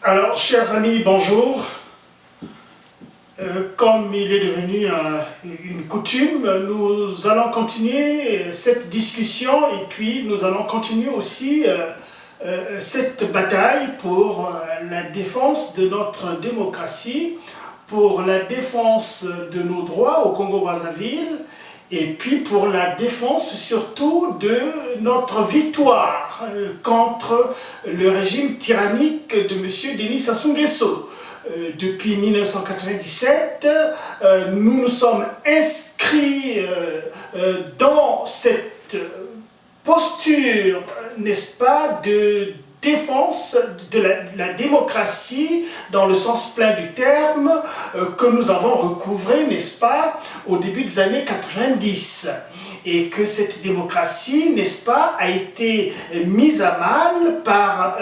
Alors, chers amis, bonjour. Comme il est devenu une coutume, nous allons continuer cette discussion et puis nous allons continuer aussi cette bataille pour la défense de notre démocratie, pour la défense de nos droits au Congo-Brazzaville et puis pour la défense surtout de notre victoire contre le régime tyrannique de M. Denis Sassou Nguesso. Depuis 1997, nous nous sommes inscrits dans cette posture, n'est-ce pas, de défense de la démocratie dans le sens plein du terme que nous avons recouvré, n'est-ce pas, au début des années 90. Et que cette démocratie, n'est-ce pas, a été mise à mal par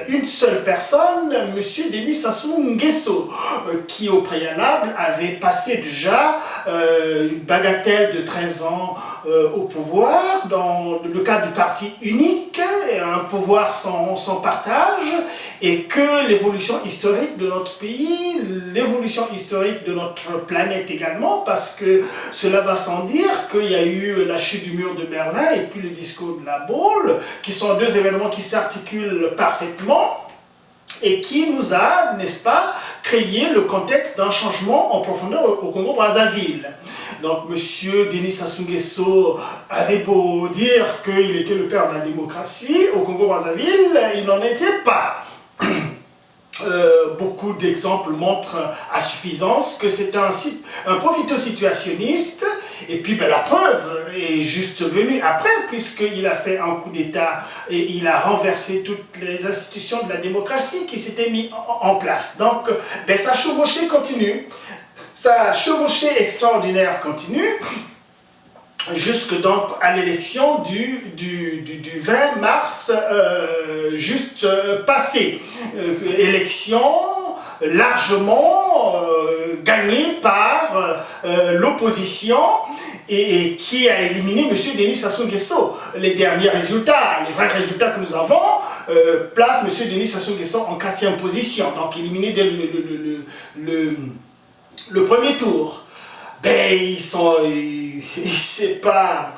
une seule personne, M. Denis Sassou Nguesso, qui au préalable avait passé déjà une bagatelle de 13 ans au pouvoir, dans le cadre du parti unique, un pouvoir sans partage, et que l'évolution historique de notre pays, l'évolution historique de notre planète également, parce que cela va sans dire qu'il y a eu la chute du mur de Berlin et puis le discours de la Baule, qui sont deux événements qui s'articulent parfaitement et qui nous a, n'est-ce pas, créé le contexte d'un changement en profondeur au Congo-Brazzaville. Donc, M. Denis Sassou Nguesso avait beau dire qu'il était le père de la démocratie, au Congo-Brazzaville, il n'en était pas. Beaucoup d'exemples montrent à suffisance que c'est un profito-situationniste, et puis la preuve est juste venue après, puisqu'il a fait un coup d'État et il a renversé toutes les institutions de la démocratie qui s'étaient mises en place. Donc, sa chevauchée continue, sa chevauchée extraordinaire continue, jusque donc à l'élection du 20 mars juste passé. Élection largement gagnée par l'opposition et qui a éliminé M. Denis Sassou Nguesso. Les derniers résultats, les vrais résultats que nous avons, placent M. Denis Sassou Nguesso en 4e position, donc éliminé dès le premier tour. C'est pas...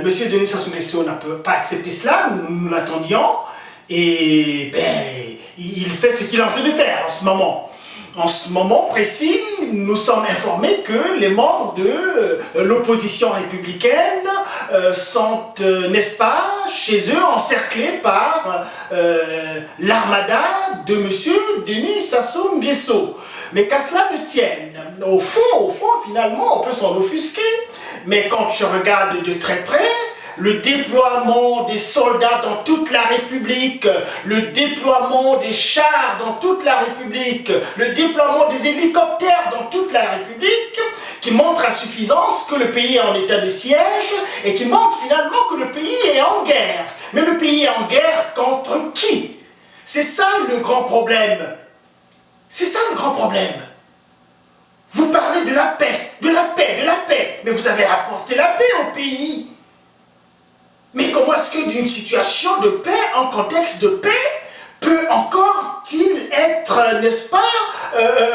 Monsieur Denis Sassou Nguesso n'a pas accepté cela, nous l'attendions, et il fait ce qu'il est en train de faire en ce moment. En ce moment précis, nous sommes informés que les membres de l'opposition républicaine sont, n'est-ce pas, chez eux encerclés par l'armada de monsieur Denis Sassou Nguesso. Mais qu'à cela ne tienne, au fond, finalement, on peut s'en offusquer. Mais quand je regarde de très près, le déploiement des soldats dans toute la République, le déploiement des chars dans toute la République, le déploiement des hélicoptères dans toute la République, qui montre à suffisance que le pays est en état de siège et qui montre finalement que le pays est en guerre. Mais le pays est en guerre contre qui? C'est ça le grand problème. C'est ça le grand problème. Vous parlez de la paix, mais vous avez apporté la paix au pays. Mais comment est-ce que d'une situation de paix, en contexte de paix, peut encore-t-il être, n'est-ce pas,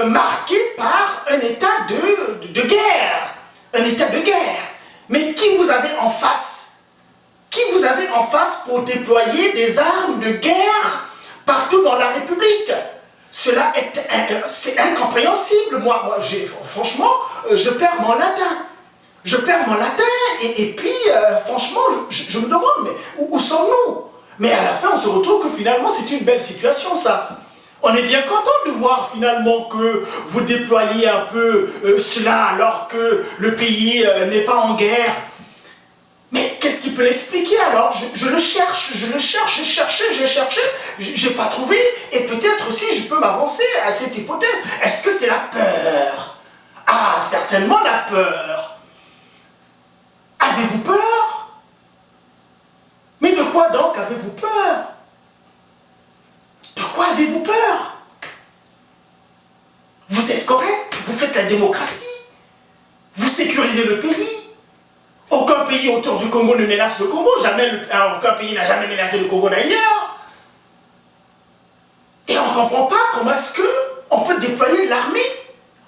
marqué par un état de guerre? Un état de guerre. Mais qui vous avez en face? Qui vous avez en face pour déployer des armes de guerre partout dans la République? Cela c'est incompréhensible. Moi franchement, je perds mon latin. Je perds mon latin et puis, franchement, je me demande, mais où sommes-nous? Mais à la fin, on se retrouve que finalement, c'est une belle situation, ça. On est bien content de voir finalement que vous déployez un peu cela alors que le pays n'est pas en guerre. Mais qu'est-ce qui peut l'expliquer alors? Je le cherche, j'ai cherché, j'ai pas trouvé, et peut-être aussi je peux m'avancer à cette hypothèse. Est-ce que c'est la peur? Ah, certainement la peur. Avez-vous peur? Mais de quoi donc avez-vous peur? De quoi avez-vous peur? Vous êtes correct, vous faites la démocratie, vous sécurisez le pays. Aucun pays autour du Congo ne menace le Congo, aucun pays n'a jamais menacé le Congo d'ailleurs. Et en comprend pas comment est-ce qu'on peut déployer l'armée.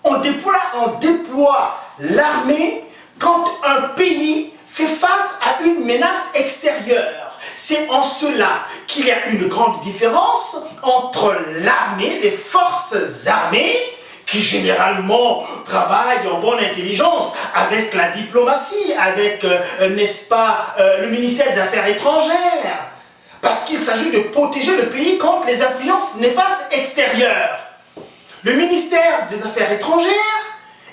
On déploie l'armée quand un pays fait face à une menace extérieure. C'est en cela qu'il y a une grande différence entre l'armée, les forces armées, qui généralement travaillent en bonne intelligence avec la diplomatie, avec, n'est-ce pas, le ministère des Affaires étrangères, parce qu'il s'agit de protéger le pays contre les influences néfastes extérieures. Le ministère des Affaires étrangères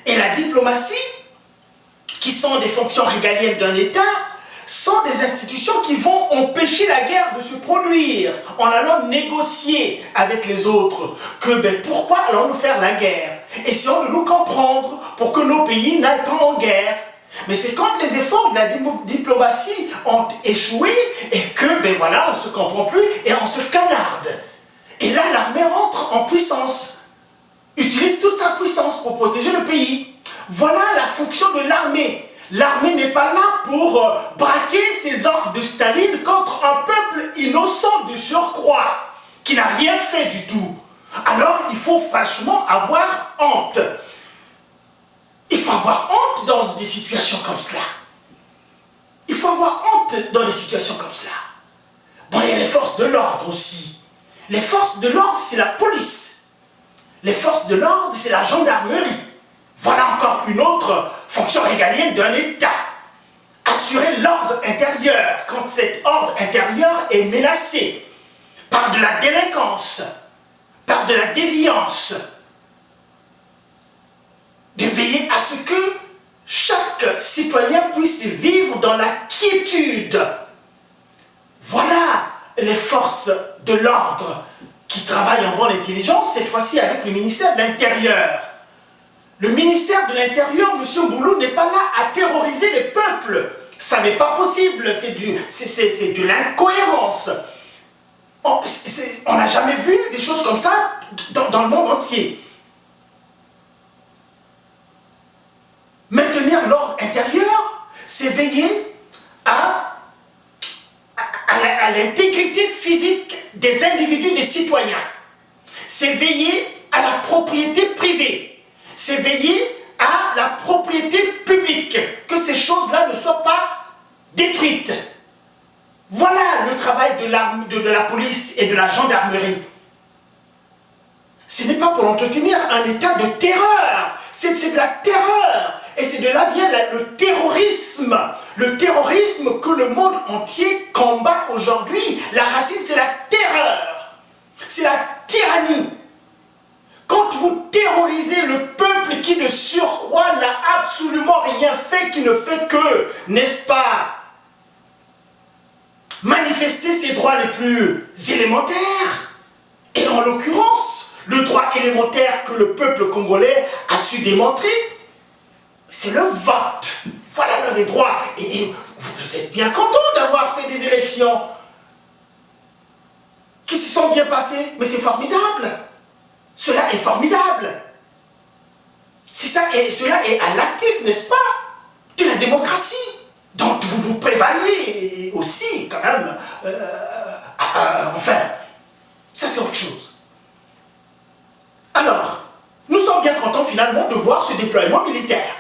et la diplomatie, qui sont des fonctions régaliennes d'un État, sont des institutions qui vont empêcher la guerre de se produire en allant négocier avec les autres. Pourquoi allons-nous faire la guerre? Essayons de nous comprendre pour que nos pays n'aillent pas en guerre. Mais c'est quand les efforts de la diplomatie ont échoué et que, voilà, on ne se comprend plus et on se canarde. Et là, l'armée rentre en puissance, utilise toute sa puissance pour protéger le pays. Voilà la fonction de l'armée. L'armée n'est pas là pour braquer ses ordres de Staline contre un peuple innocent de surcroît, qui n'a rien fait du tout. Alors il faut franchement avoir honte. Il faut avoir honte dans des situations comme cela. Il faut avoir honte dans des situations comme cela. Bon, il y a les forces de l'ordre aussi. Les forces de l'ordre, c'est la police. Les forces de l'ordre, c'est la gendarmerie. Voilà encore une autre fonction régalienne d'un État. Assurer l'ordre intérieur quand cet ordre intérieur est menacé par de la délinquance, par de la déviance. De veiller à ce que chaque citoyen puisse vivre dans la quiétude. Voilà les forces de l'ordre qui travaillent en bonne intelligence, cette fois-ci avec le ministère de l'Intérieur. Le ministère de l'Intérieur, M. Boulou, n'est pas là à terroriser les peuples. Ça n'est pas possible, c'est de l'incohérence. On n'a jamais vu des choses comme ça dans le monde entier. Maintenir l'ordre intérieur, c'est veiller à l'intégrité physique des individus, des citoyens. C'est veiller à la propriété privée. C'est veiller à la propriété publique, que ces choses-là ne soient pas détruites. Voilà le travail de la police et de la gendarmerie. Ce n'est pas pour entretenir un état de terreur, c'est de la terreur. Et c'est de là vient le terrorisme. Le terrorisme que le monde entier combat aujourd'hui. La racine, c'est la terreur. C'est la tyrannie. Quand vous terrorisez le peuple qui de surcroît n'a absolument rien fait, qui ne fait que, n'est-ce pas, manifester ses droits les plus élémentaires, et en l'occurrence, le droit élémentaire que le peuple congolais a su démontrer, c'est le vote. Voilà l'un des droits. Et vous êtes bien content d'avoir fait des élections qui se sont bien passées, mais c'est formidable. Cela est formidable. C'est ça, et cela est à l'actif, n'est-ce pas, de la démocratie, dont vous vous prévalez aussi, quand même. Enfin, ça c'est autre chose. Alors, nous sommes bien contents finalement de voir ce déploiement militaire,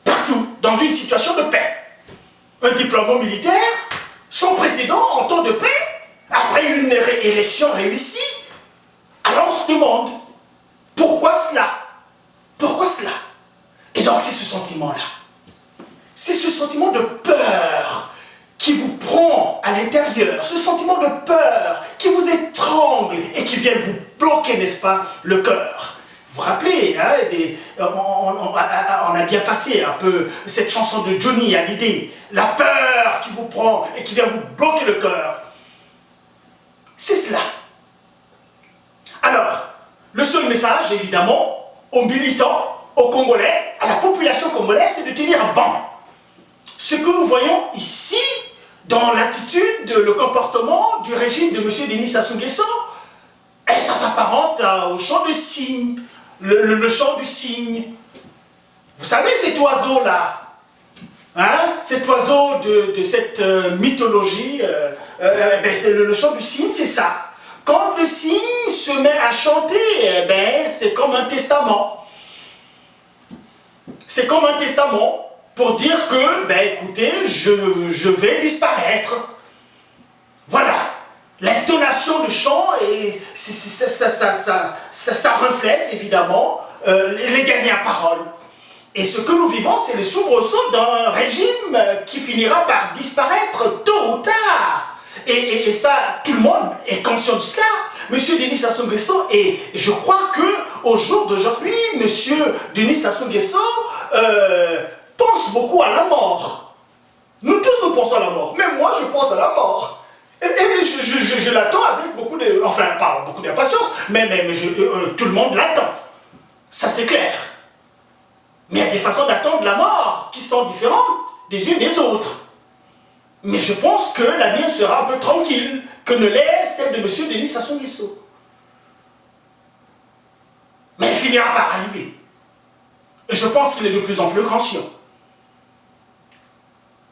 partout, dans une situation de paix. Un déploiement militaire sans précédent en temps de paix, après une élection réussie. Alors on se demande, pourquoi cela? Pourquoi cela? Et donc c'est ce sentiment-là. C'est ce sentiment de peur qui vous prend à l'intérieur, ce sentiment de peur qui vous étrangle et qui vient vous bloquer, n'est-ce pas, le cœur. Vous vous rappelez, hein, on a bien passé un peu cette chanson de Johnny Hallyday, la peur qui vous prend et qui vient vous bloquer le cœur. C'est cela. Alors, le seul message, évidemment, aux militants, aux Congolais, à la population congolaise, c'est de tenir bon. Ce que nous voyons ici, dans l'attitude, le comportement du régime de M. Denis Sassou Nguesso, ça s'apparente au chant de cygne, le chant du cygne. Vous savez cet oiseau-là, hein, cet oiseau de cette mythologie, le chant du cygne, c'est ça. quand le cygne se met à chanter, eh ben, c'est comme un testament. C'est comme un testament pour dire que, ben écoutez, je vais disparaître. Voilà. L'intonation du chant, et ça reflète évidemment les dernières paroles. Et ce que nous vivons, c'est le soubresaut d'un régime qui finira par disparaître tôt ou tard. Et ça, tout le monde est conscient de cela. Monsieur Denis Sassou Nguesso, et je crois qu'au jour d'aujourd'hui, Monsieur Denis Sassou Nguesso pense beaucoup à la mort. Nous tous, nous pensons à la mort. Même moi, je pense à la mort. Et je l'attends avec beaucoup de... Enfin, pas beaucoup d'impatience, mais tout le monde l'attend. Ça, c'est clair. Mais il y a des façons d'attendre la mort qui sont différentes des unes des autres. Mais je pense que la mienne sera un peu tranquille que ne l'est celle de M. Denis Sassou Nguesso. Mais elle finira par arriver. Et je pense qu'il est de plus en plus conscient.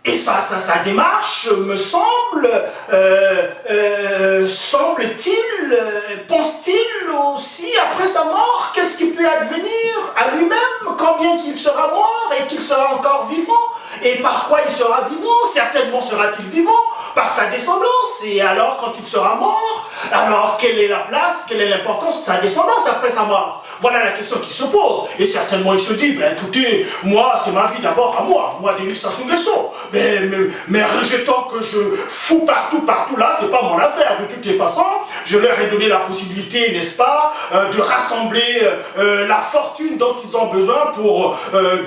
Et sa démarche me semble-t-il, pense-t-il aussi après sa mort, qu'est-ce qui peut advenir à lui-même, combien qu'il sera mort et qu'il sera encore vivant, et par quoi il sera vivant, certainement sera-t-il vivant, par sa descendance, et alors quand il sera mort, alors quelle est la place, quelle est l'importance de sa descendance après sa mort? Voilà la question qui se pose, et certainement il se dit, ben écoutez, moi c'est ma vie d'abord à moi Denis Sassou Nguesso, mais rejetant que je fous partout là, c'est pas mon affaire. De toutes les façons, je leur ai donné la possibilité, n'est-ce pas, de rassembler la fortune dont ils ont besoin pour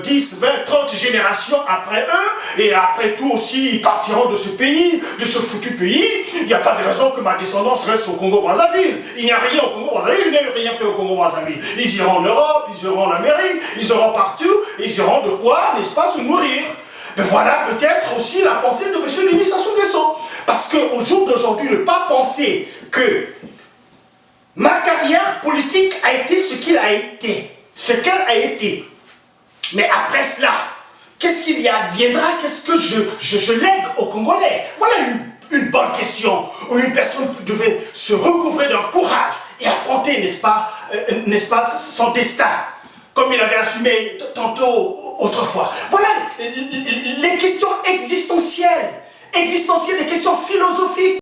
10, 20, 30 générations après eux, et après tout aussi, ils partiront de ce pays, de ce foutu pays. Il n'y a pas de raison que ma descendance reste au Congo-Brazzaville. Il n'y a rien au Congo-Brazzaville, je n'ai rien fait au Congo-Brazzaville. Ils iront en Europe, ils iront en Amérique, ils iront partout, ils iront de quoi, n'est-ce pas, se nourrir. Mais voilà peut-être aussi la pensée de M. Denis Sassou Nguesso. Parce qu'au jour d'aujourd'hui, ne pas penser que ma carrière politique a été ce qu'elle a été. Mais après cela, qu'est-ce qu'il y adviendra? Qu'est-ce que je lègue aux Congolais? Voilà une bonne question, où une personne devait se recouvrer d'un courage et affronter, n'est-ce pas, son destin, comme il avait assumé tantôt autrefois. Voilà les questions existentielles, des questions philosophiques.